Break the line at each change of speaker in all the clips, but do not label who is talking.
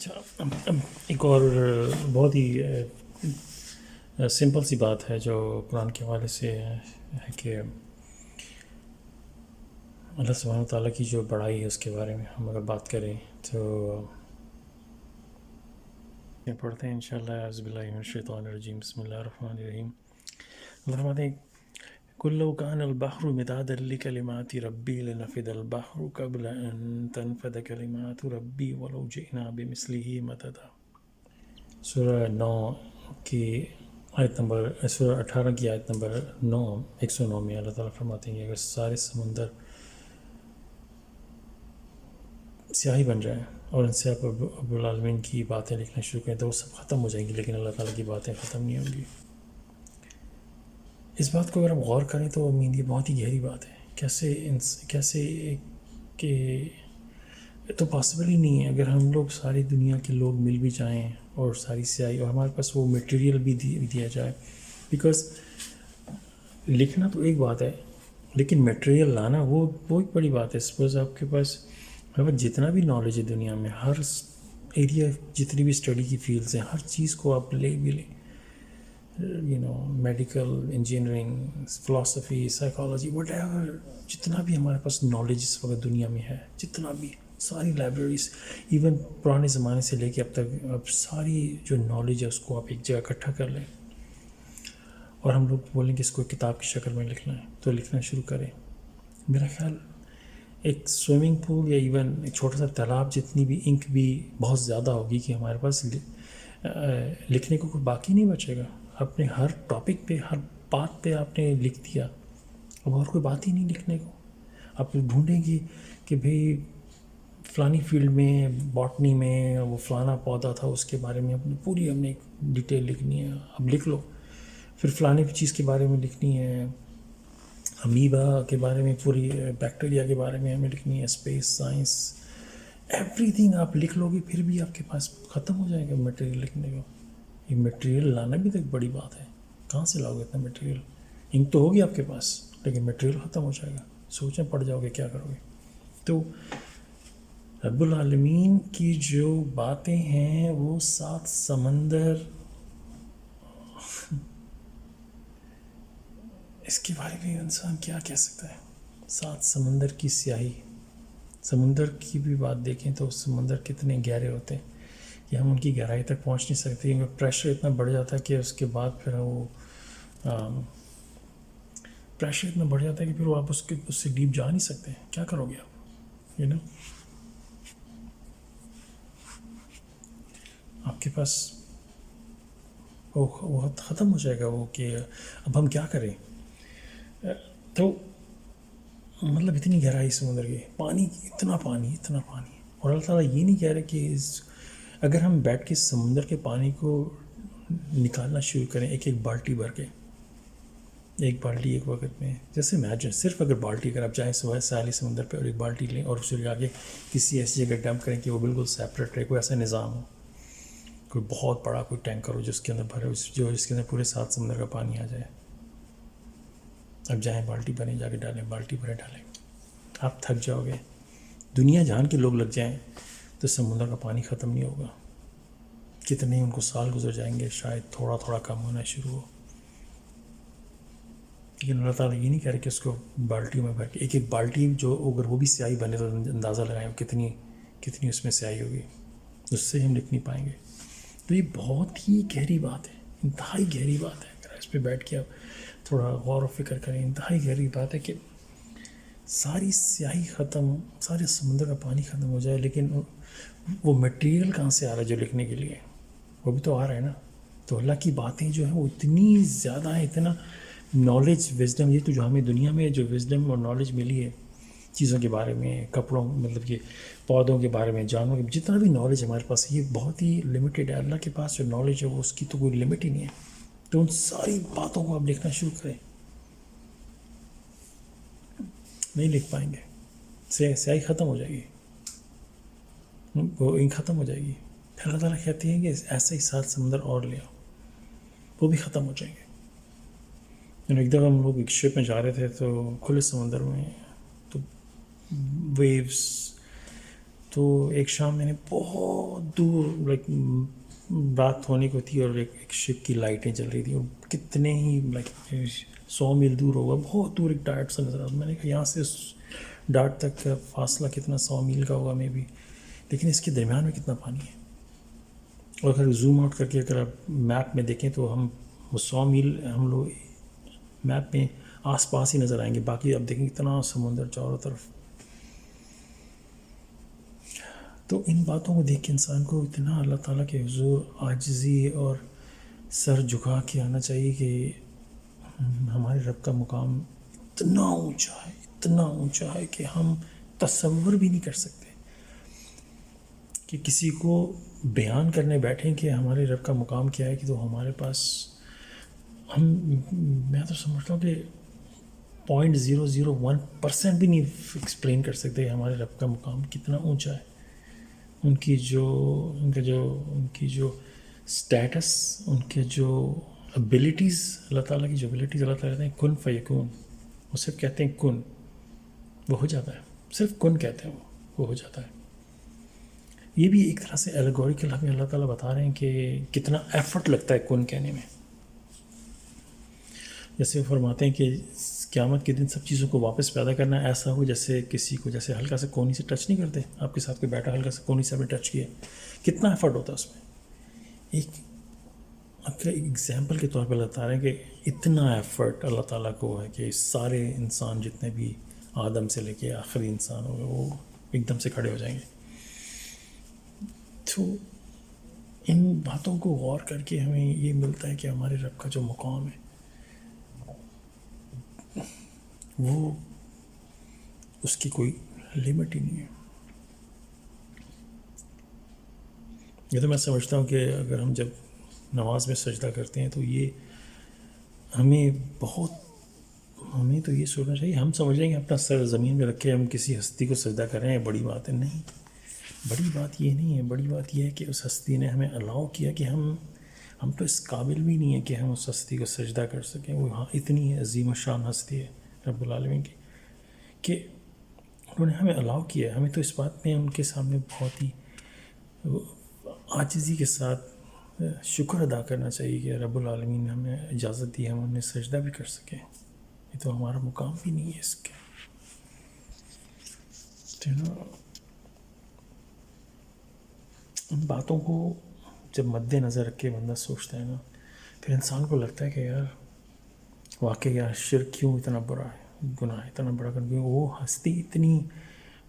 اچھا، ایک اور بہت ہی سمپل سی بات ہے جو قرآن کے حوالے سے ہے کہ اللہ سبحانہ وتعالیٰ کی جو بڑائی ہے اس کے بارے میں ہم اگر بات کریں تو پڑھتے ہیں انشاءاللہ اعوذ باللہ من الشیطان الرجیم بسم اللہ الرحمن الرحیم. اللہ فرماتے ہیں قل لو كان البحر مدادا لكلمات ربي لنفد البحر قبل أن تنفد كلمات ربي ولو جئنا بمثله مددا. سورہ 9 کی آیت نمبر سورہ 18 کی آیت نمبر 109 میں اللہ تعالیٰ فرماتے ہیں کہ اگر سارے سمندر سیاہی بن جائیں اور ان سے آپ رب العالمین کی باتیں لکھنا شروع کریں تو وہ سب ختم ہو جائیں گی، لیکن اللہ تعالیٰ کی باتیں ختم نہیں ہوں گی. اس بات کو اگر ہم غور کریں تو یہ بہت ہی گہری بات ہے. کیسے کہ تو پاسبل ہی نہیں ہے اگر ہم لوگ ساری دنیا کے لوگ مل بھی جائیں اور ساری سیاہی اور ہمارے پاس وہ میٹیریل بھی دیا جائے. بیکاز لکھنا تو ایک بات ہے لیکن میٹیریل لانا وہ ایک بڑی بات ہے. سپوز آپ کے پاس جتنا بھی نالج ہے دنیا میں، ہر ایریا جتنی بھی اسٹڈی کی فیلڈز ہیں، ہر چیز کو آپ لے بھی لیں، medical, engineering, philosophy, psychology, what ever, جتنا بھی ہمارے پاس نالج اس وقت دنیا میں ہے، جتنا بھی ساری لائبریریز، ایون پرانے زمانے سے لے کے اب تک، اب ساری جو نالج ہے اس کو آپ ایک جگہ اکٹھا کر لیں اور ہم لوگ بولیں کہ اس کو کتاب کی شکل میں لکھنا ہے تو لکھنا شروع کریں. میرا خیال ایک سوئمنگ پول یا ایون ایک چھوٹا سا تالاب جتنی بھی انک بھی بہت زیادہ ہوگی کہ ہمارے پاس لکھنے کو کوئی باقی نہیں بچے گا. اپنے ہر ٹاپک پہ، ہر بات پہ آپ نے لکھ دیا، اب اور کوئی بات ہی نہیں لکھنے کو. آپ ڈھونڈیں گے کہ بھئی فلانی فیلڈ میں، باٹنی میں وہ فلانا پودا تھا، اس کے بارے میں ہم نے ایک ڈیٹیل لکھنی ہے. اب لکھ لو. پھر فلانی چیز کے بارے میں لکھنی ہے، امیبا کے بارے میں، پوری بیکٹیریا کے بارے میں ہمیں لکھنی ہے، اسپیس سائنس، ایوری تھنگ آپ لکھ لو گے پھر بھی آپ کے پاس ختم ہو جائے گا میٹیریل لکھنے کو. یہ میٹیریل لانا بھی تو ایک بڑی بات ہے. کہاں سے لاؤ گے اتنا میٹیریل؟ انک تو ہوگی آپ کے پاس لیکن میٹیریل ختم ہو جائے گا. سوچیں پڑ جاؤ گے کیا کرو گے. تو رب العالمین کی جو باتیں ہیں وہ 7 سمندر، اس کے بارے میں انسان کیا کہہ سکتا ہے. 7 سمندر کی سیاہی، سمندر کی بھی بات دیکھیں تو سمندر کتنے گہرے ہوتے ہیں کہ ہم ان کی گہرائی تک پہنچ نہیں سکتے کیونکہ پریشر اتنا بڑھ جاتا ہے کہ اس کے بعد پھر وہ پریشر اتنا بڑھ جاتا ہے کہ پھر وہ آپ اس سے ڈیپ جا نہیں سکتے. کیا کرو گے آپ؟ آپ کے پاس وہ ختم ہو جائے گا وہ کہ اب ہم کیا کریں. تو مطلب اتنی گہرائی سمندر کی، پانی، اتنا پانی. اور اللہ تعالیٰ یہ نہیں کہہ رہے کہ اگر ہم بیٹھ کے سمندر کے پانی کو نکالنا شروع کریں ایک بالٹی بھر کے، ایک بالٹی ایک وقت میں، جیسے امیجن صرف اگر بالٹی، اگر آپ جائیں ساحلی سمندر پہ اور ایک بالٹی لیں اور اسے لے کے کسی ایسی جگہ ڈمپ کریں کہ وہ بالکل سیپریٹ رہے، کوئی ایسا نظام ہو، کوئی بہت بڑا کوئی ٹینکر ہو جس کے اندر بھرے، جس کے اندر پورے 7 سمندر کا پانی آ جائے. اب جائیں بالٹی بھریں، جا کے ڈالیں، بالٹی بھرے ڈالیں، آپ تھک جاؤ گے. دنیا جہان کے لوگ لگ جائیں تو سمندر کا پانی ختم نہیں ہوگا. کتنے ان کو سال گزر جائیں گے، شاید تھوڑا تھوڑا کم ہونا شروع ہو. لیکن اللہ تعالیٰ یہ نہیں کہہ رہے کہ اس کو بالٹیوں میں بھر کے، ایک بالٹی جو اگر وہ بھی سیاہی بنے تو اندازہ لگائیں کتنی اس میں سیاہی ہوگی، اس سے ہم لکھ نہیں پائیں گے. تو یہ بہت ہی گہری بات ہے، انتہائی گہری بات ہے. اگر اس پہ بیٹھ کے آپ تھوڑا غور و فکر کریں، انتہائی گہری بات ہے کہ ساری سیاہی ختم، سارے سمندر کا پانی ختم ہو جائے لیکن وہ میٹیریل کہاں سے آ رہا ہے جو لکھنے کے لیے؟ وہ بھی تو آ رہا ہے نا. تو اللہ کی باتیں جو ہیں وہ اتنی زیادہ ہیں، اتنا نالج، وزڈم، یہ تو جو ہمیں دنیا میں جو وزڈم اور نالج ملی ہے چیزوں کے بارے میں، کپڑوں، مطلب کہ پودوں کے بارے میں، جانوروں کے، جتنا بھی نالج ہمارے پاس یہ بہت ہی لمیٹیڈ ہے. اللہ کے پاس جو نالج ہے وہ اس کی تو کوئی لمٹ ہی نہیں ہے. تو ان ساری باتوں کو آپ لکھنا شروع کریں، نہیں لکھ پائیں گے. سیاہی ختم ہو جائے گی، وہ انک ختم ہو جائے گی. پھر اللہ تعالیٰ کہتے ہیں کہ ایسے ہی 7 سمندر اور لے آؤ، وہ بھی ختم ہو جائیں گے. ایک دفعہ ہم لوگ ایک شپ میں جا رہے تھے تو کھلے سمندر میں، تو ویوز تو ایک شام میں نے بہت دور لائک رات ہونے کو تھی اور ایک شپ کی لائٹیں جل رہی تھیں اور کتنے ہی لائک 100 میل دور ہوگا، بہت دور ایک ڈاٹ سا نظر آتا. میں نے کہا یہاں سے اس ڈاٹ تک کا فاصلہ کتنا 100 میل کا ہوگا میں بھی، لیکن اس کے درمیان میں کتنا پانی ہے. اور اگر زوم آؤٹ کر کے اگر آپ میپ میں دیکھیں تو ہم وہ 100 میل ہم لوگ میپ میں آس پاس ہی نظر آئیں گے، باقی آپ دیکھیں اتنا سمندر چاروں طرف. تو ان باتوں کو دیکھ کے انسان کو اتنا اللہ تعالیٰ کے حضور عاجزی اور سر جھکا کے آنا چاہیے کہ ہمارے رب کا مقام اتنا اونچا ہے، اتنا اونچا ہے کہ ہم تصور بھی نہیں کر سکتے. کہ کسی کو بیان کرنے بیٹھیں کہ ہمارے رب کا مقام کیا ہے، کہ تو ہمارے پاس میں تو سمجھتا ہوں کہ 0.001% بھی نہیں ایکسپلین کر سکتے کہ ہمارے رب کا مقام کتنا اونچا ہے. ان کی جو اسٹیٹس، ان کے جو ابیلیٹیز، اللہ تعالیٰ کی جو ابیلیٹیز، اللہ تعالیٰ کہتے ہیں کن فیکون، وہ صرف کہتے ہیں کن، وہ ہو جاتا ہے. صرف کن کہتے ہیں وہ ہو جاتا ہے. یہ بھی ایک طرح سے ایلیگوریکل ہمیں اللہ تعالیٰ بتا رہے ہیں کہ کتنا ایفرٹ لگتا ہے کن کہنے میں. جیسے فرماتے ہیں کہ قیامت کے دن سب چیزوں کو واپس پیدا کرنا ایسا ہو جیسے کسی کو جیسے ہلکا سے کونی سے ٹچ نہیں کرتے، آپ کے ساتھ کوئی بیٹھا ہلکا سے کونی سے آپ نے ٹچ کیا، کتنا ایفرٹ ہوتا ہے اس میں. ایک ایگزامپل کے طور پہ بتا رہے ہیں کہ اتنا ایفرٹ اللہ تعالیٰ کو ہے کہ سارے انسان جتنے بھی آدم سے لے کے آخری انسان ہو گئے وہ ایک دم سے کھڑے ہو جائیں گے. تو ان باتوں کو غور کر کے ہمیں یہ ملتا ہے کہ ہمارے رب کا جو مقام ہے وہ اس کی کوئی لمٹ ہی نہیں ہے. یہ تو میں سمجھتا ہوں کہ اگر ہم جب نماز میں سجدہ کرتے ہیں تو یہ ہمیں تو یہ سوچنا چاہیے، ہم سمجھ لیں گے اپنا سر زمین میں رکھے ہم کسی ہستی کو سجدہ کر رہے ہیں، بڑی بات ہے. نہیں، بڑی بات یہ نہیں ہے. بڑی بات یہ ہے کہ اس ہستی نے ہمیں الاؤ کیا کہ ہم تو اس قابل بھی نہیں ہیں کہ ہم اس ہستی کو سجدہ کر سکیں. وہ اتنی عظیم و شان ہستی ہے رب العالمین کی کہ انہوں نے ہمیں الاؤ کیا ہے. ہمیں تو اس بات میں ان کے سامنے بہت ہی عاجزی کے ساتھ شکر ادا کرنا چاہیے کہ رب العالمین نے ہمیں اجازت دی، ہم انہیں سجدہ بھی کر سکیں. یہ تو ہمارا مقام بھی نہیں ہے اس کے. ان باتوں کو جب مد نظر رکھ کے بندہ سوچتا ہے نا، پھر انسان کو لگتا ہے کہ یار واقعی یار شرک کیوں اتنا بڑا ہے، گناہ اتنا بڑا کر، وہ ہستی اتنی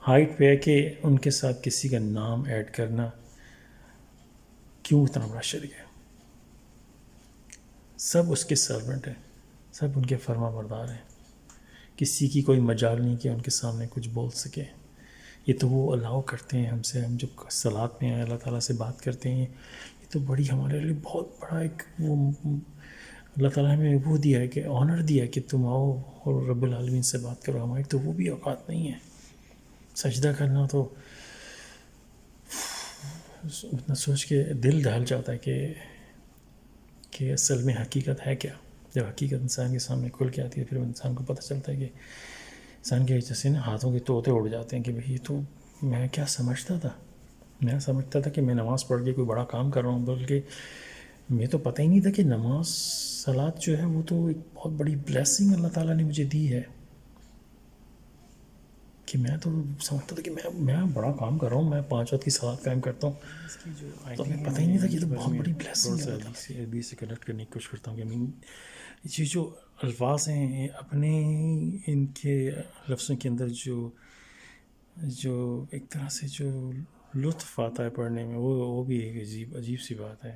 ہائٹ پہ ہے کہ ان کے ساتھ کسی کا نام ایڈ کرنا کیوں اتنا بڑا شرک ہے. سب اس کے سرونٹ ہیں، سب ان کے فرما بردار ہیں، کسی کی کوئی مجال نہیں کہ ان کے سامنے کچھ بول سکے. یہ تو وہ الاؤ کرتے ہیں ہم سے، ہم جب صلات میں اللہ تعالیٰ سے بات کرتے ہیں، یہ تو بڑی ہمارے لیے بہت بڑا ایک وہ اللہ تعالیٰ ہمیں وہ دیا ہے کہ آنر دیا ہے کہ تم آؤ اور رب العالمین سے بات کرو. ہماری تو وہ بھی اوقات نہیں ہے. سجدہ کرنا تو اتنا سوچ کے دل دہل جاتا ہے کہ اصل میں حقیقت ہے کیا. جب حقیقت انسان کے سامنے کھل کے آتی ہے پھر انسان کو پتہ چلتا ہے کہ انسان کے جیسے نا ہاتھوں کے طوطے اڑ جاتے ہیں کہ بھئی تو میں کیا سمجھتا تھا. میں سمجھتا تھا کہ میں نماز پڑھ کے کوئی بڑا کام کر رہا ہوں، بلکہ میں تو پتہ ہی نہیں تھا کہ نماز صلات جو ہے وہ تو ایک بہت بڑی بلیسنگ اللہ تعالیٰ نے مجھے دی ہے. کہ میں تو سمجھتا تھا کہ میں بڑا کام کر رہا ہوں، میں 5 وقت کی صلات قائم کرتا ہوں، تو ہمیں پتہ ہی نہیں تھا کہ یہ تو بہت بڑی بلیسنگ ہے. ابھی سے کنیکٹ کرنے کی کوشش کرتا ہوں کہ یہ جو الفاظ ہیں اپنے ان کے لفظوں کے اندر جو ایک طرح سے جو لطف آتا ہے پڑھنے میں، وہ بھی ایک عجیب سی بات ہے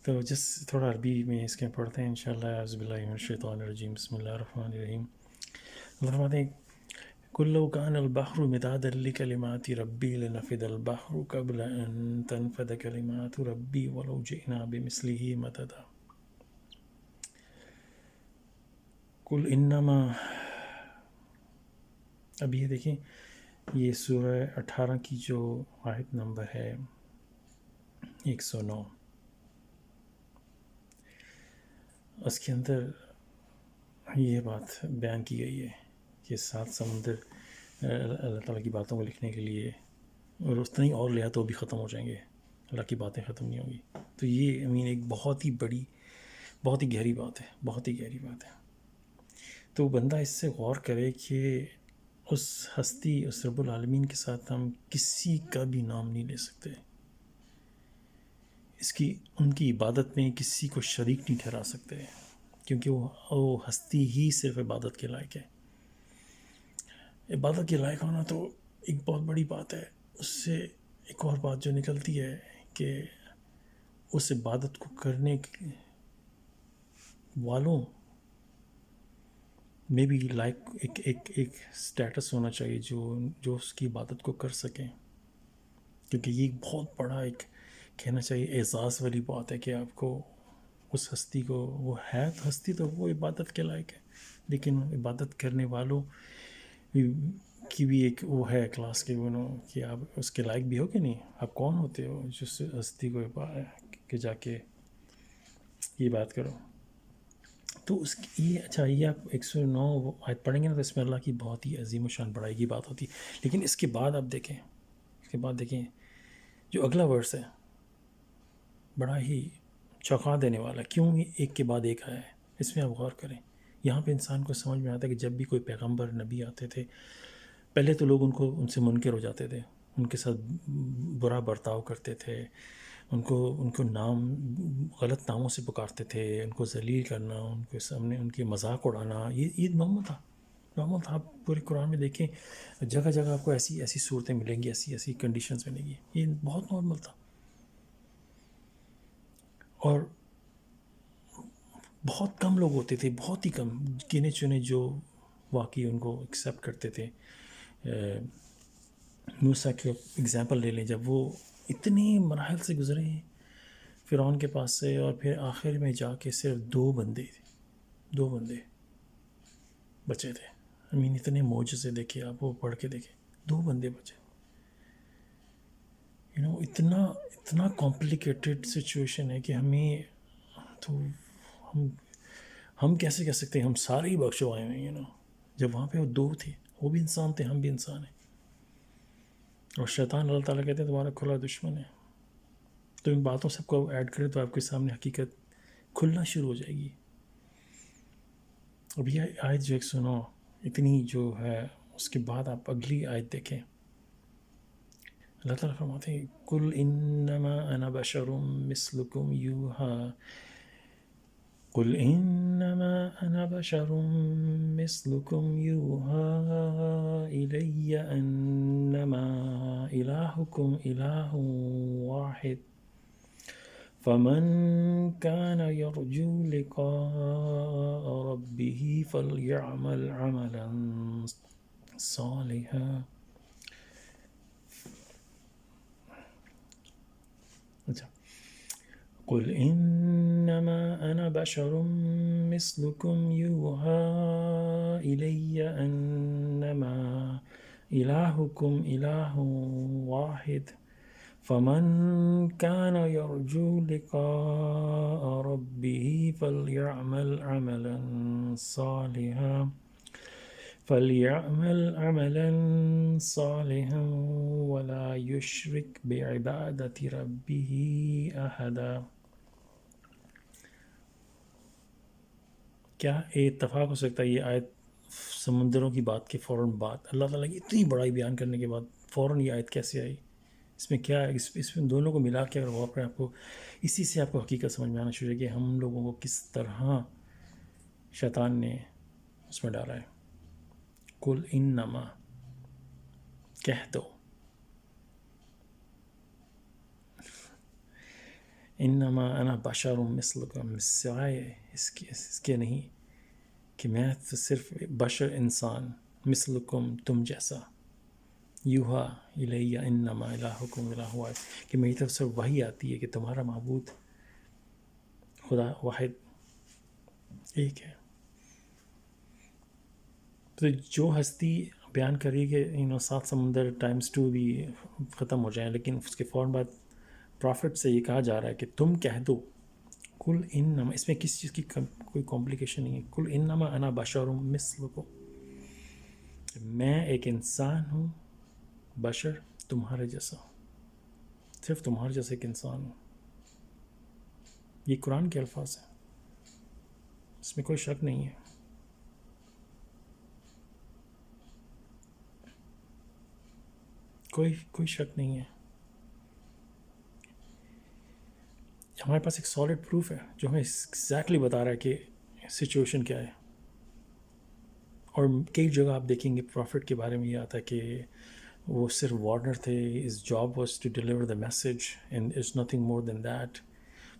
تو جس تھوڑا عربی میں اس کے پڑھتے ہیں انشاءاللہ. اعوذ باللہ من الشیطان الرجیم، بسم اللہ الرحمن الرحیم. اللہ فرماتے ہیں قل لو كان البحر مدادا لكلمات ربي لنفد البحر قبل أن تنفد كلمات ربي ولو جئنا بمثله مددا. قل انما، اب یہ دیکھیں یہ سورہ 18 کی جو آیت نمبر ہے 109، اس کے اندر یہ بات بیان کی گئی ہے کہ 7 سمندر اللہ تعالیٰ کی باتوں کو لکھنے کے لیے اور اتنا ہی اور لیا تو بھی ختم ہو جائیں گے، اللہ کی باتیں ختم نہیں ہوں گی. تو یہ ایک بہت ہی بڑی، بہت ہی گہری بات ہے، بہت ہی گہری بات ہے. تو بندہ اس سے غور کرے کہ اس ہستی، اس رب العالمین کے ساتھ ہم کسی کا بھی نام نہیں لے سکتے، ان کی عبادت میں کسی کو شریک نہیں ٹھہرا سکتے، کیونکہ وہ ہستی ہی صرف عبادت کے لائق ہے. عبادت کے لائق ہونا تو ایک بہت بڑی بات ہے. اس سے ایک اور بات جو نکلتی ہے کہ اس عبادت کو کرنے والوں میں بھی لائک ایک سٹیٹس ہونا چاہیے جو اس کی عبادت کو کر سکیں، کیونکہ یہ بہت بڑا ایک کہنا چاہیے اعزاز والی بات ہے کہ آپ کو اس ہستی کو، وہ ہے ہستی تو وہ عبادت کے لائق ہے، لیکن عبادت کرنے والوں کی بھی ایک وہ ہے کلاس کے کہ آپ اس کے لائق بھی ہو کہ نہیں. آپ کون ہوتے ہو جس ہستی کو کہ جا کے یہ بات کرو. تو یہ اچھا، یہ آپ 109 آیت پڑھیں گے نا، تو اس میں اللہ کی بہت ہی عظیم و شان بڑائی کی بات ہوتی ہے. لیکن اس کے بعد آپ دیکھیں، اس کے بعد دیکھیں جو اگلا ورس ہے، بڑا ہی چونکا دینے والا. کیوں ایک کے بعد ایک آیا ہے، اس میں آپ غور کریں. یہاں پہ انسان کو سمجھ میں آتا ہے کہ جب بھی کوئی پیغمبر نبی آتے تھے، پہلے تو لوگ ان سے منکر ہو جاتے تھے، ان کے ساتھ برا برتاؤ کرتے تھے، ان کو نام، غلط ناموں سے پکارتے تھے، ان کو ذلیل کرنا، ان کے سامنے ان کی مذاق اڑانا، یہ نارمل تھا. نارمل تھا. آپ پورے قرآن میں دیکھیں، جگہ جگہ آپ کو ایسی صورتیں ملیں گی، ایسی کنڈیشنز ملیں گی. یہ بہت نارمل تھا. اور بہت کم لوگ ہوتے تھے، بہت ہی کم، گنے چنے جو واقعی ان کو ایکسیپٹ کرتے تھے. موسیٰ کی اگزامپل لے لیں، جب وہ اتنے مراحل سے گزرے ہیں فرعون کے پاس سے، اور پھر آخر میں جا کے صرف 2 بندے بچے تھے. اتنے معجزے دیکھے آپ، وہ پڑھ کے دیکھیں، 2 بندے بچے. اتنا کمپلیکیٹڈ سچویشن ہے کہ ہمیں تو ہم کیسے کہہ سکتے ہیں ہم سارے ہی بخشوائے ہوئے ہیں. جب وہاں پہ وہ 2 تھے، وہ بھی انسان تھے، ہم بھی انسان ہیں. اور شیطان اللہ تعالیٰ کہتے ہیں تمہارا کھلا دشمن ہے. تو ان باتوں سب کو ایڈ کریں تو آپ کے سامنے حقیقت کھلنا شروع ہو جائے گی. اب یہ آیت جو 109 اتنی جو ہے، اس کے بعد آپ اگلی آیت دیکھیں. اللہ تعالیٰ فرماتے ہیں قُلْ إِنَّمَا أَنَا بَشَرٌ مِثْلُكُمْ يُوحَىٰ قُلْ إِنَّمَا أَنَا بَشَرٌ مِثْلُكُمْ يُوحَىٰ إِلَيَّ أَنَّمَا إِلَٰهُكُمْ إِلَٰهٌ وَاحِدٌ فَمَن كَانَ يَرْجُو لِقَاءَ رَبِّهِ فَلْيَعْمَلْ عَمَلًا صَالِحًا. قُلْ إِنَّمَا أَنَا بَشَرٌ مِثْلُكُمْ يُوحَىٰ إِلَيَّ أَنَّمَا إِلَٰهُكُمْ إِلَٰهٌ وَاحِدٌ فَمَن كَانَ يَرْجُو لِقَاءَ رَبِّهِ فَلْيَعْمَلْ عَمَلًا صَالِحًا وَلَا يُشْرِكْ بِعِبَادَةِ رَبِّهِ أَحَدًا. کیا اتفاق ہو سکتا ہے یہ آیت سمندروں کی بات کے فوراً بعد، اللہ تعالیٰ کی اتنی بڑائی بیان کرنے کے بعد فوراً یہ آیت کیسے آئی؟ اس میں کیا ہے؟ اس میں دونوں کو ملا کے اگر غور کریں، آپ کو اسی سے آپ کو حقیقت سمجھ میں آنا شروع ہے کہ ہم لوگوں کو کس طرح شیطان نے اس میں ڈالا ہے. قُلْ انما، کہہ دو، انما انا بشر مثلکم، سوائے اس کے نہیں کہ میں تو صرف بشر، انسان، مثلکم، تم جیسا، یوحا الیہ انما الہکم الہ واحد، کہ میری طرف سے وحی آتی ہے کہ تمہارا معبود خدا واحد ایک ہے. تو جو ہستی بیان کری کہ 7 سمندر ٹائمز 2 بھی ختم ہو جائیں، لیکن اس کے فوراً بعد پرافٹ سے یہ کہا جا رہا ہے کہ تم کہہ دو کل انما، اس میں کسی چیز کی کوئی کمپلیکیشن نہیں ہے. کل انما انا بشر مثلکم، میں ایک انسان ہوں، بشر تمہارے جیسا، صرف تمہارے جیسا ایک انسان ہوں. یہ قرآن کے الفاظ ہیں، اس میں کوئی شک نہیں ہے. کوئی شک نہیں ہے. ہمارے پاس ایک سالڈ پروف ہے جو ہمیں ایگزیکٹلی بتا رہا ہے کہ سچویشن کیا ہے. اور کئی جگہ آپ دیکھیں گے پروفٹ کے بارے میں یہ آتا ہے کہ وہ صرف وارنر تھے، his job was to deliver the message and it's nothing more than that.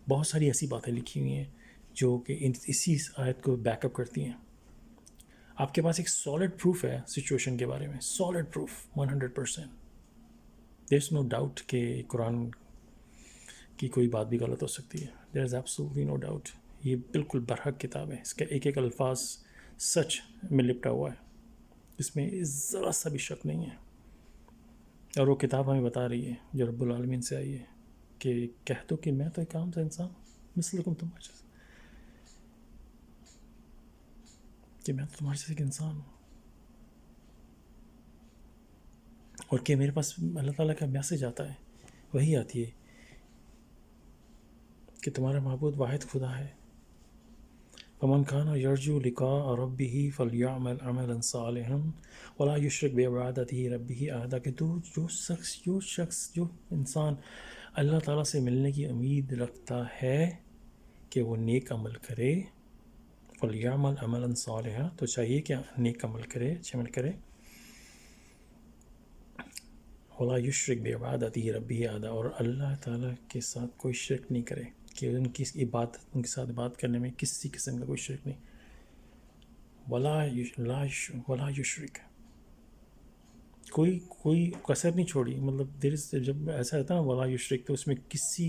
بہت ساری ایسی باتیں لکھی ہوئی ہیں جو کہ اسی آیت کو بیک اپ کرتی ہیں. آپ کے پاس ایک سالڈ پروف ہے سچویشن کے بارے میں، solid proof 100%. there is no doubt کہ قرآن کی کوئی بات بھی غلط ہو سکتی ہے. there is absolutely no doubt. یہ بالکل برحق کتاب ہے، اس کا ایک ایک الفاظ سچ میں لپٹا ہوا ہے، اس میں ذرا سا بھی شک نہیں ہے. اور وہ کتاب ہمیں بتا رہی ہے جو رب العالمین سے آئی ہے کہ کہہ دو کہ میں تو ایک عام سا انسان مثلکم، تمہارے جیسا، کہ میں تو تمہارے جیسا ایک انسان ہوں، اور کہ میرے پاس اللہ تعالیٰ کا میسج آتا ہے، وہی آتی ہے کہ تمہارا معبود واحد خدا ہے. فمن كان يرجو لقاء ربه فليعمل عملا صالحا ولا يشرك بعبادته ربه احدا. کہ جو انسان اللہ تعالیٰ سے ملنے کی امید رکھتا ہے کہ وہ نیک عمل کرے، فلیعمل عملا صالحا، تو چاہیے کہ نیک عمل کرے، اچھا عمل کرے. ولا يشرك بعبادته ربه احدا، اور اللہ تعالیٰ کے ساتھ کوئی شرک نہیں کرے، کہ ان کی عبادت، ان کے ساتھ بات کرنے میں کسی قسم کا کوئی شرک نہیں. ولا یشرک، کوئی کسر نہیں چھوڑی. مطلب جب ایسا ہوتا ہے نا ولا یشرک، تو اس میں کسی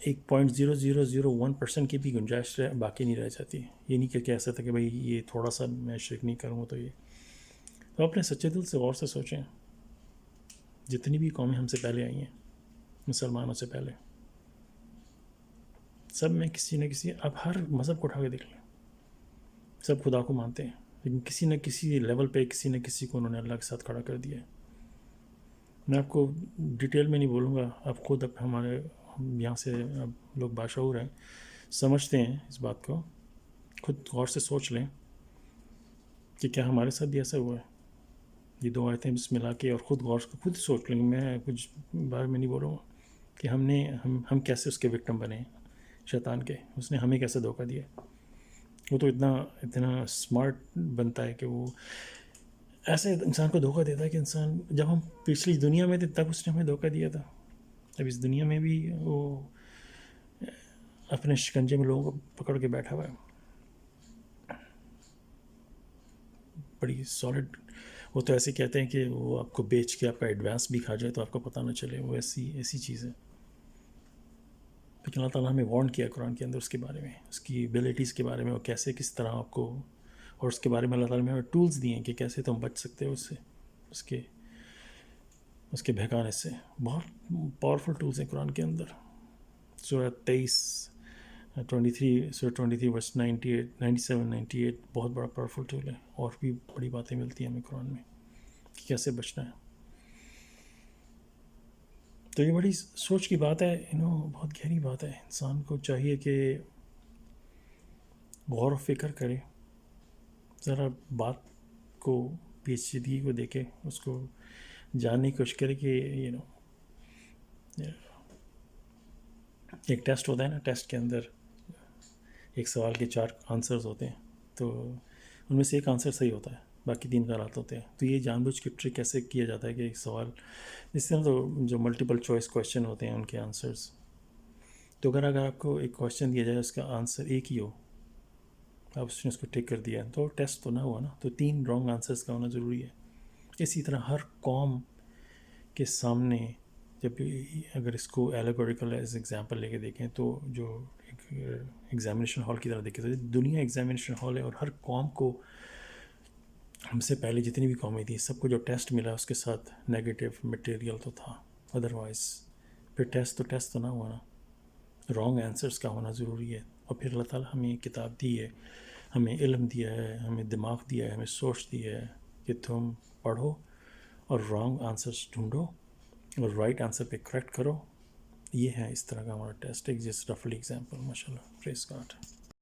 1.0001% کی بھی گنجائش باقی نہیں رہ جاتی. یہ نہیں کہ کہہ سکتا کہ بھائی یہ تھوڑا سا میں شرک نہیں کروں تو یہ. تو اپنے سچے دل سے غور سے سوچیں، جتنی بھی قومیں ہم سے پہلے آئی ہیں، مسلمانوں سے پہلے، سب میں کسی نہ کسی، اب ہر مذہب کو اٹھا کے دیکھ لیں، سب خدا کو مانتے ہیں، لیکن کسی نہ کسی لیول پہ کسی نہ کسی کو انہوں نے اللہ کے ساتھ کھڑا کر دیا ہے. میں آپ کو ڈیٹیل میں نہیں بولوں گا، آپ خود اب ہمارے یہاں سے اب لوگ باشعور ہیں، سمجھتے ہیں اس بات کو، خود غور سے سوچ لیں کہ کیا ہمارے ساتھ بھی ایسا ہوا ہے. یہ دو آیتیں بسم اللہ کے، اور خود سوچ لیں. میں کچھ بارے میں نہیں بولوں گا کہ ہم کیسے اس کے وکٹم بنے شیطان کے، اس نے ہمیں کیسے دھوکہ دیا. وہ تو اتنا اسمارٹ بنتا ہے کہ وہ ایسے انسان کو دھوکہ دیتا ہے کہ انسان، جب ہم پچھلی دنیا میں تھے تب اس نے ہمیں دھوکہ دیا تھا، اب اس دنیا میں بھی وہ اپنے شکنجے میں لوگوں کو پکڑ کے بیٹھا ہوا ہے. بڑی سالڈ. وہ تو ایسے کہتے ہیں کہ وہ آپ کو بیچ کے آپ کا ایڈوانس بھی کھا جائے تو آپ کو پتہ نہ چلے، وہ ایسی چیز ہے. لیکن اللہ تعالیٰ ہمیں وارن کیا قرآن کے اندر اس کے بارے میں، اس کی ایبیلٹیز کے بارے میں، وہ کیسے کس طرح آپ کو، اور اس کے بارے میں اللہ تعالیٰ نے ہمیں ٹولز دیے ہیں کہ کیسے تم بچ سکتے ہو اس سے، اس کے بہکانے سے. بہت پاورفل ٹولز ہیں قرآن کے اندر. سورہ 23 ورس 97-98 بہت بڑا پاورفل ٹول ہے. اور بھی بڑی باتیں ملتی ہیں ہمیں قرآن میں کہ کیسے بچنا ہے. تو یہ بڑی سوچ کی بات ہے، بہت گہری بات ہے. انسان کو چاہیے کہ غور و فکر کرے، ذرا بات کو، پیچیدگی کو دیکھے، اس کو جاننے کی کوشش کرے کہ ایک ٹیسٹ ہوتا ہے نا، ٹیسٹ کے اندر ایک سوال کے 4 آنسرز ہوتے ہیں، تو ان میں سے ایک آنسر صحیح ہوتا ہے، باقی 3 غلط ہوتے ہیں. تو یہ جان بوجھ کے ٹرک ایسے کیا جاتا ہے کہ ایک سوال، اس طرح تو جو ملٹیپل چوائس کویشچن ہوتے ہیں ان کے آنسرز، تو اگر آپ کو ایک کویشچن دیا جائے اس کا آنسر ایک ہی ہو، اب اس نے اس کو ٹک کر دیا تو ٹیسٹ تو نہ ہوا نا، تو 3 رانگ آنسرز کا ہونا ضروری ہے. اسی طرح ہر قوم کے سامنے جب اگر اس کو ایلیگوریکل ایز ایگزامپل لے کے دیکھیں، تو جو ایک ایگزامینیشن ہال کی طرح دیکھیں، تو دنیا ایگزامینیشن ہال ہے، اور ہر قوم کو، ہم سے پہلے جتنی بھی قومیں تھیں سب کو جو ٹیسٹ ملا اس کے ساتھ نیگیٹو مٹیریل تو تھا، ادروائز پھر ٹیسٹ تو نہ ہوا نا، رانگ آنسرز کا ہونا ضروری ہے. اور پھر اللہ تعالیٰ ہمیں کتاب دی ہے، ہمیں علم دیا ہے، ہمیں دماغ دیا ہے، ہمیں سوچ دی ہے کہ تم پڑھو اور رانگ آنسرس ڈھونڈو اور رائٹ آنسر پہ کریکٹ کرو. یہ ہے اس طرح کا ہمارا ٹیسٹ. ایک جس رفلی ایگزامپل. ماشاء اللہ. پریز گاڈ.